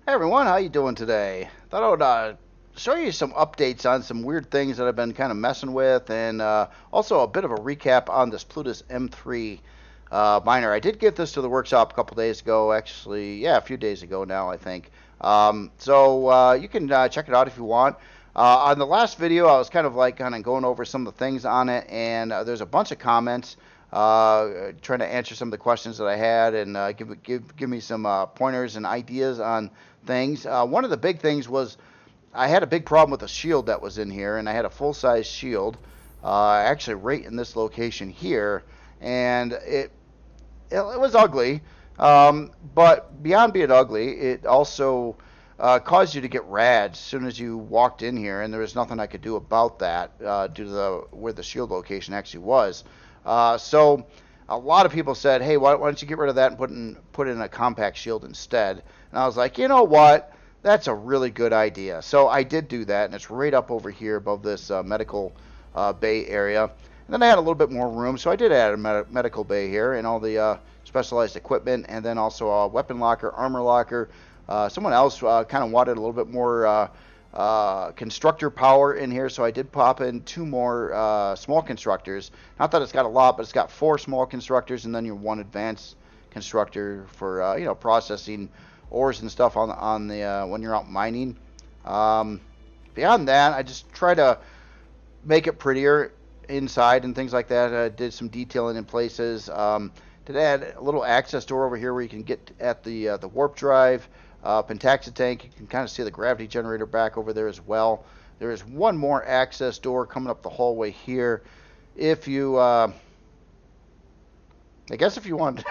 Hey everyone, how you doing today? Thought I would show you some updates on some weird things that I've been kind of messing with, and also a bit of a recap on this Plutus M3 miner. I did get this to the workshop a couple days ago, actually, yeah, a few days ago now, I think. So you can check it out if you want. On the last video, I was kind of like kind of going over some of the things on it, and there's a bunch of comments trying to answer some of the questions that I had, and give me some pointers and ideas on things. One of the big things was I had a big problem with a shield that was in here, and I had a full-size shield, actually right in this location here, and it was ugly. But beyond being ugly, it also caused you to get rads as soon as you walked in here, and there was nothing I could do about that due to where the shield location actually was. So a lot of people said, "Hey, why don't you get rid of that and put in a compact shield instead?" And I was like, you know what? That's a really good idea. So I did do that, and it's right up over here above this medical bay area. And then I had a little bit more room, so I did add a medical bay here and all the specialized equipment, and then also a weapon locker, armor locker. Someone else kind of wanted a little bit more constructor power in here, so I did pop in two more small constructors. Not that it's got a lot, but it's got four small constructors and then your one advanced constructor for processing ores and stuff on the when you're out mining. Beyond that, I just try to make it prettier inside and things like that. I did some detailing in places. Did add a little access door over here where you can get at the warp drive. Pentaxa tank, you can kind of see the gravity generator back over there as well. There is one more access door coming up the hallway here. If you, I guess if you want,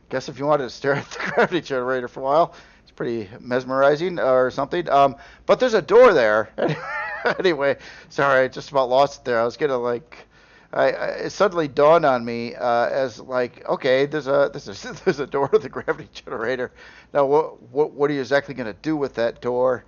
guess if you wanted to stare at the gravity generator for a while, it's pretty mesmerizing or something. But there's a door there. Anyway, sorry, I just about lost it there. I was gonna like. It suddenly dawned on me as like, okay, there's a door to the gravity generator. Now, what are you exactly going to do with that door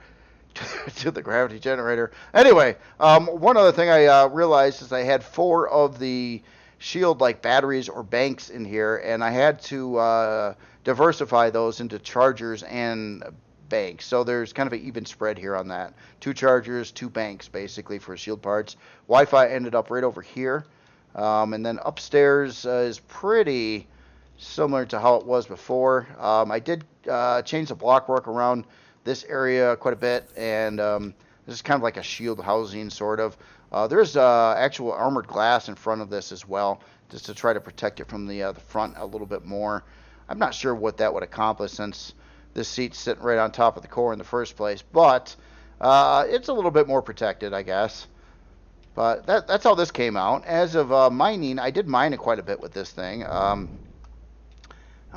to the gravity generator? Anyway, one other thing I realized is I had four of the shield like batteries or banks in here, and I had to diversify those into chargers and banks. So there's kind of an even spread here on that. Two chargers, two banks basically for shield parts. Wi-Fi ended up right over here. And then upstairs is pretty similar to how it was before. I did change the block work around this area quite a bit, and this is kind of like a shield housing sort of. There's actual armored glass in front of this as well, just to try to protect it from the front a little bit more. I'm not sure what that would accomplish since this seat's sitting right on top of the core in the first place, but it's a little bit more protected, I guess. But that's how this came out. As of mining, I did mine it quite a bit with this thing. I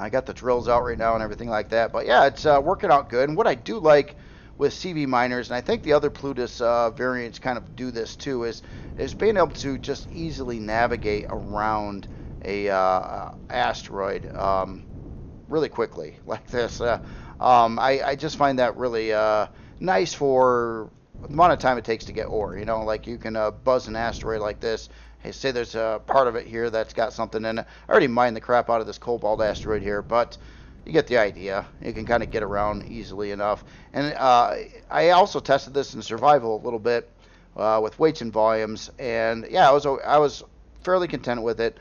got the drills out right now and everything like that. But yeah, it's working out good. And what I do like with CV miners, and I think the other Plutus variants kind of do this too, is being able to just easily navigate around a asteroid really quickly like this. I just find that really nice for the amount of time it takes to get ore. Like you can buzz an asteroid like this. Hey, say there's a part of it here that's got something in it. I already mined the crap out of this cobalt asteroid here, but you get the idea. You can kind of get around easily enough. And I also tested this in survival a little bit with weights and volumes, and yeah, I was fairly content with it.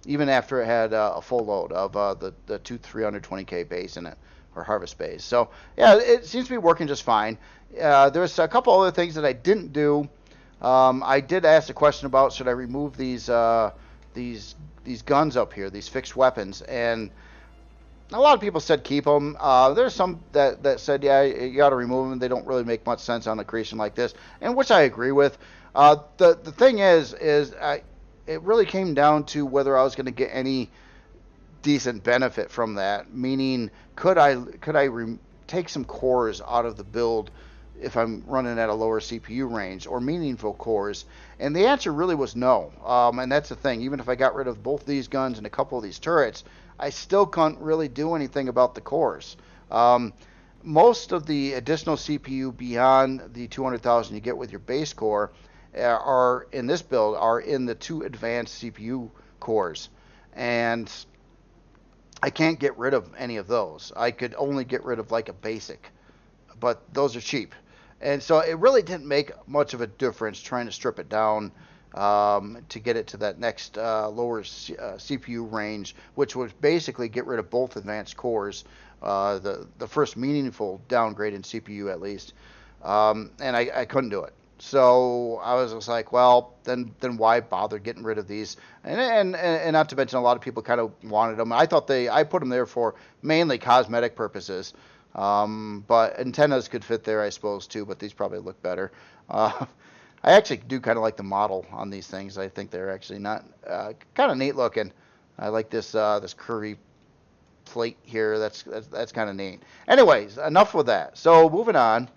Even after it had a full load of the two 320k bays in it, or harvest bays. So yeah, it seems to be working just fine. There's a couple other things that I didn't do. I did ask a question about should I remove these guns up here, these fixed weapons, and a lot of people said keep them. There's some that said yeah, you got to remove them. They don't really make much sense on a creation like this, and which I agree with. The thing is it really came down to whether I was going to get any decent benefit from that. Meaning, could I take some cores out of the build if I'm running at a lower CPU range, or meaningful cores? And the answer really was no. And that's the thing. Even if I got rid of both these guns and a couple of these turrets, I still couldn't really do anything about the cores. Most of the additional CPU beyond the 200,000 you get with your base core are in this build are in the two advanced CPU cores. And I can't get rid of any of those. I could only get rid of like a basic, but those are cheap. And so it really didn't make much of a difference trying to strip it down to get it to that next lower CPU range, which would basically get rid of both advanced cores, the first meaningful downgrade in CPU at least. And I couldn't do it. So I was just like, well, then why bother getting rid of these? And not to mention, a lot of people kind of wanted them. I put them there for mainly cosmetic purposes. But antennas could fit there, I suppose, too. But these probably look better. I actually do kind of like the model on these things. I think they're actually not kind of neat looking. I like this curvy plate here. That's kind of neat. Anyways, enough with that. So moving on.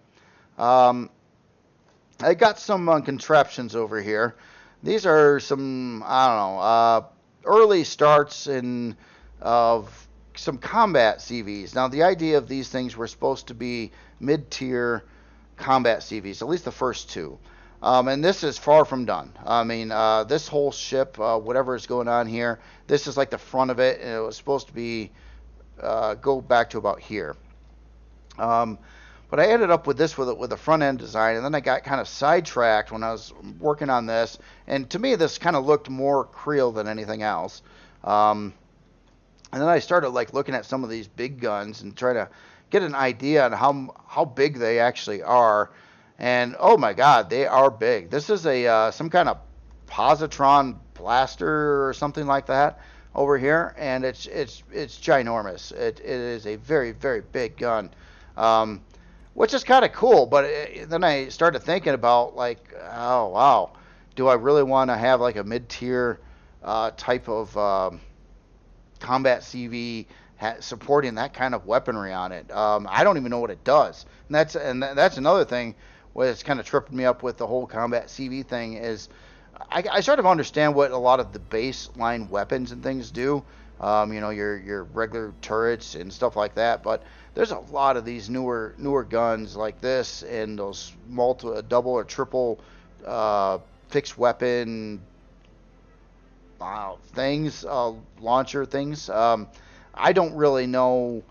I got some contraptions over here. These are some, I don't know, early starts of some combat CVs. Now, the idea of these things were supposed to be mid-tier combat CVs, at least the first two. And this is far from done. I mean, this whole ship, whatever is going on here, this is like the front of it, and it was supposed to be go back to about here. But I ended up with this with a front end design, and then I got kind of sidetracked when I was working on this. And to me, this kind of looked more Creel than anything else. And then I started like looking at some of these big guns and trying to get an idea on how big they actually are. And oh my God, they are big. This is a some kind of positron blaster or something like that over here, and it's ginormous. It is a very, very big gun. Which is kind of cool, but then I started thinking about like, oh wow, do I really want to have like a mid-tier type of combat CV supporting that kind of weaponry on it? I don't even know what it does, and that's another thing that's kind of tripping me up with the whole combat CV thing is I sort of understand what a lot of the baseline weapons and things do. Your regular turrets and stuff like that, but there's a lot of these newer guns like this and those double or triple fixed weapon things, launcher things. I don't really know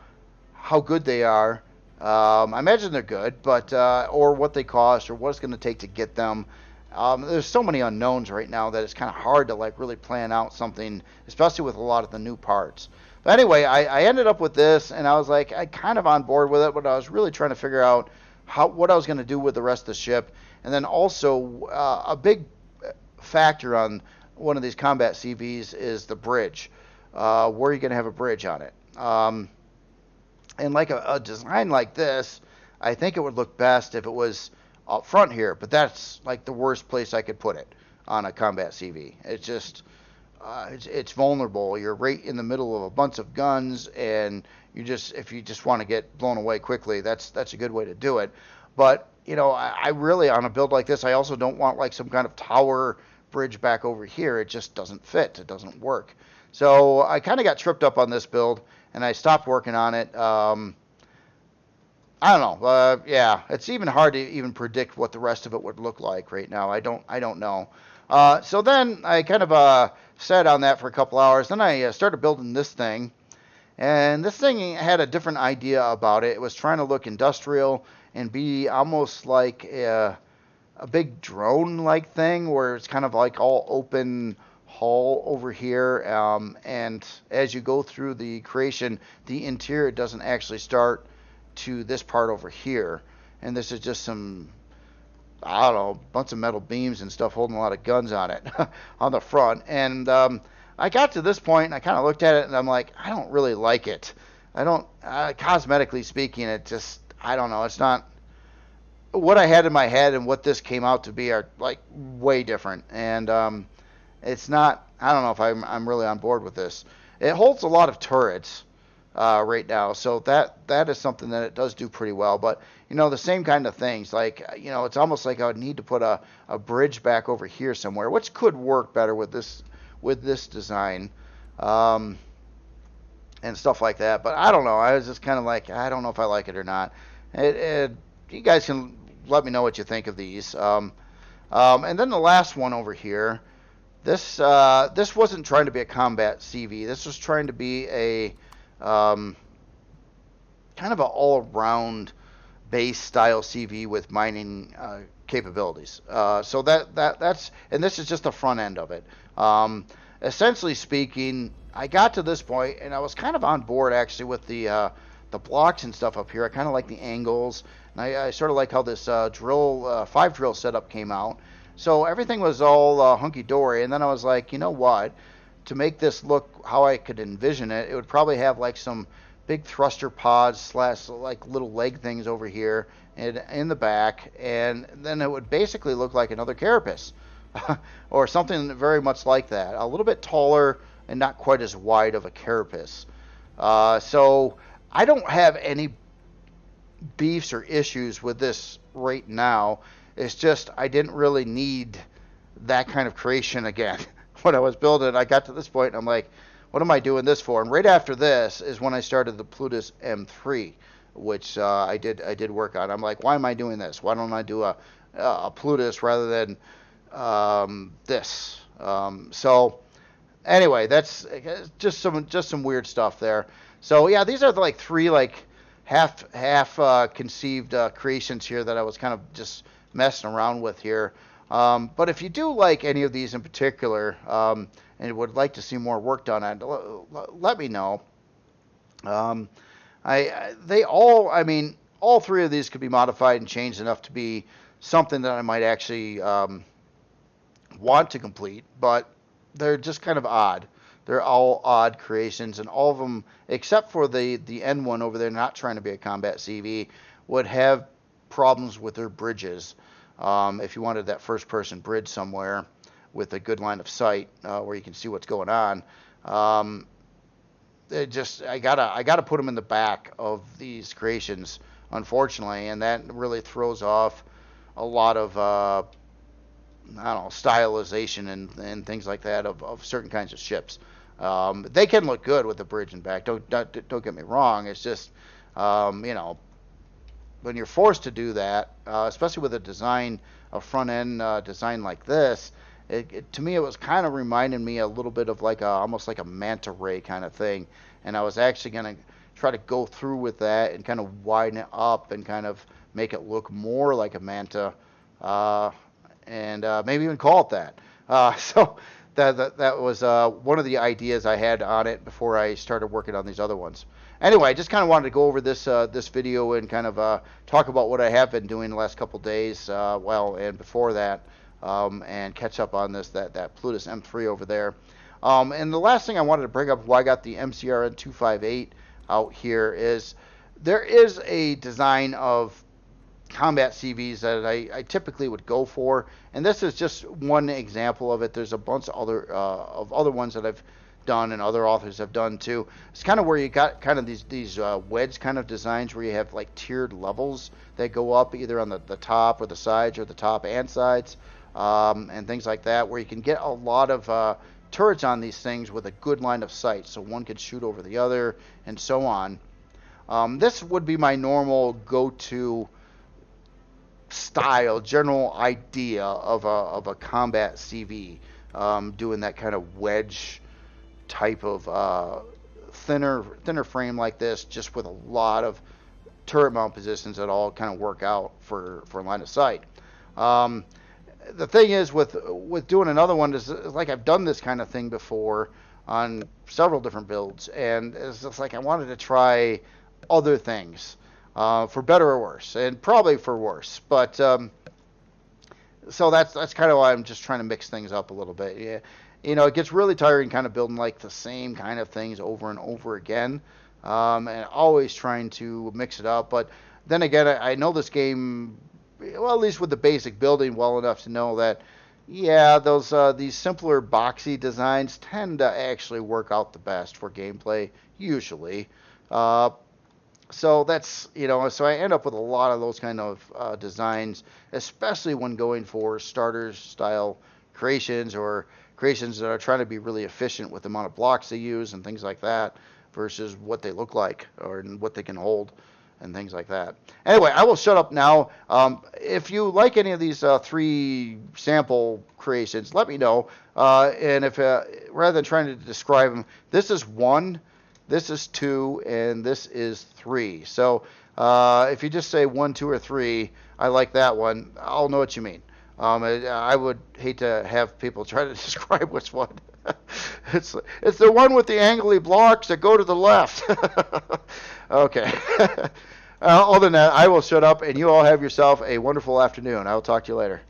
how good they are. I imagine they're good, but or what they cost or what it's going to take to get them. There's so many unknowns right now that it's kind of hard to like really plan out something, especially with a lot of the new parts. But anyway, I ended up with this, and I was like, I kind of on board with it, but I was really trying to figure out what I was going to do with the rest of the ship, and then also a big factor on one of these combat CVs is the bridge. Where are you going to have a bridge on it? And like a design like this, I think it would look best if it was up front here, but that's like the worst place I could put it on a combat CV. It's just it's vulnerable. You're right in the middle of a bunch of guns, and if you just want to get blown away quickly, that's a good way to do it. But I really, on a build like this, I also don't want like some kind of tower bridge back over here. It just doesn't fit. It doesn't work. So I kind of got tripped up on this build, and I stopped working on it. I don't know. Yeah, it's even hard to even predict what the rest of it would look like right now. I don't know. So then I kind of sat on that for a couple hours. Then I started building this thing, and this thing had a different idea about it. It was trying to look industrial and be almost like a big drone-like thing, where it's kind of like all open hull over here. And as you go through the creation, the interior doesn't actually start to this part over here, and this is just some, I don't know, bunch of metal beams and stuff holding a lot of guns on it on the front. And I got to this point, and I kind of looked at it, and I'm like, I don't really like it. I don't, cosmetically speaking, it just, I don't know, it's not what I had in my head and what this came out to be are like way different. And it's not, I don't know if I'm really on board with this. It holds a lot of turrets right now, so that is something that it does do pretty well. But the same kind of things, like it's almost like I would need to put a bridge back over here somewhere, which could work better with this design, and stuff like that. But I don't know. I was just kind of like, I don't know if I like it or not. You guys can let me know what you think of these. And then the last one over here, this wasn't trying to be a combat CV. This was trying to be a um, kind of an all-around base style CV with mining capabilities. So that's and this is just the front end of it. Essentially speaking, I got to this point and I was kind of on board actually with the blocks and stuff up here. I kind of like the angles, and I sort of like how this drill 5 drill setup came out. So everything was all hunky dory, and then I was like, you know what? To make this look how I could envision it, it would probably have like some big thruster pods slash like little leg things over here and in the back, and then it would basically look like another carapace or something very much like that, a little bit taller and not quite as wide of a carapace. So I don't have any beefs or issues with this right now. It's just I didn't really need that kind of creation again. When I was building, I got to this point and I'm like, what am I doing this for? And right after this is when I started the Plutus-M3, which I did work on. I'm like, why am I doing this? Why don't I do a Plutus rather than this? So anyway, that's just some weird stuff there. So yeah, these are like 3 like half conceived creations here that I was kind of just messing around with here. But if you do like any of these in particular, and would like to see more work done on it, let me know. I mean, all 3 of these could be modified and changed enough to be something that I might actually want to complete, but they're just kind of odd. They're all odd creations, and all of them, except for the N one over there, not trying to be a combat CV, would have problems with their bridges. If you wanted that first-person bridge somewhere with a good line of sight where you can see what's going on, I gotta put them in the back of these creations, unfortunately, and that really throws off a lot of I don't know, stylization and things like that of certain kinds of ships. They can look good with the bridge and back. Don't get me wrong. It's just you know, when you're forced to do that, especially with a front end design like this, to me it was kind of reminding me a little bit of like almost like a manta ray kind of thing. And I was actually gonna try to go through with that and kind of widen it up and kind of make it look more like a manta, and maybe even call it that. So that was one of the ideas I had on it before I started working on these other ones. Anyway, I just kind of wanted to go over this video and kind of talk about what I have been doing the last couple days, and before that, and catch up on that Plutus M3 over there. And the last thing I wanted to bring up why I got the MCRN 258 out here is there is a design of combat CVs that I typically would go for, and this is just one example of it. There's a bunch of other ones that I've done and other authors have done too. It's kind of where you got kind of these wedge kind of designs where you have like tiered levels that go up either on the top or the sides or the top and sides, and things like that, where you can get a lot of turrets on these things with a good line of sight, so one could shoot over the other and so on. This would be my normal go-to style, general idea of a combat CV, doing that kind of wedge type of thinner frame like this, just with a lot of turret mount positions that all kind of work out for line of sight. The thing is with doing another one is like I've done this kind of thing before on several different builds, and it's just like I wanted to try other things, for better or worse, and probably for worse. But so that's kind of why I'm just trying to mix things up a little bit. Yeah, you know, it gets really tiring kind of building like the same kind of things over and over again, and always trying to mix it up. But then again, I know this game, well, at least with the basic building, well enough to know that, yeah, these simpler boxy designs tend to actually work out the best for gameplay usually. So that's, you know, so I end up with a lot of those kind of designs, especially when going for starter style creations or creations that are trying to be really efficient with the amount of blocks they use and things like that versus what they look like or what they can hold and things like that. Anyway, I will shut up now. If you like any of these 3 sample creations, let me know. And if rather than trying to describe them, this is one this is 2, and this is 3. So if you just say 1, 2, or 3, I like that one. I'll know what you mean. I would hate to have people try to describe which one. It's the one with the angly blocks that go to the left. Okay. Other than that, I will shut up, and you all have yourself a wonderful afternoon. I will talk to you later.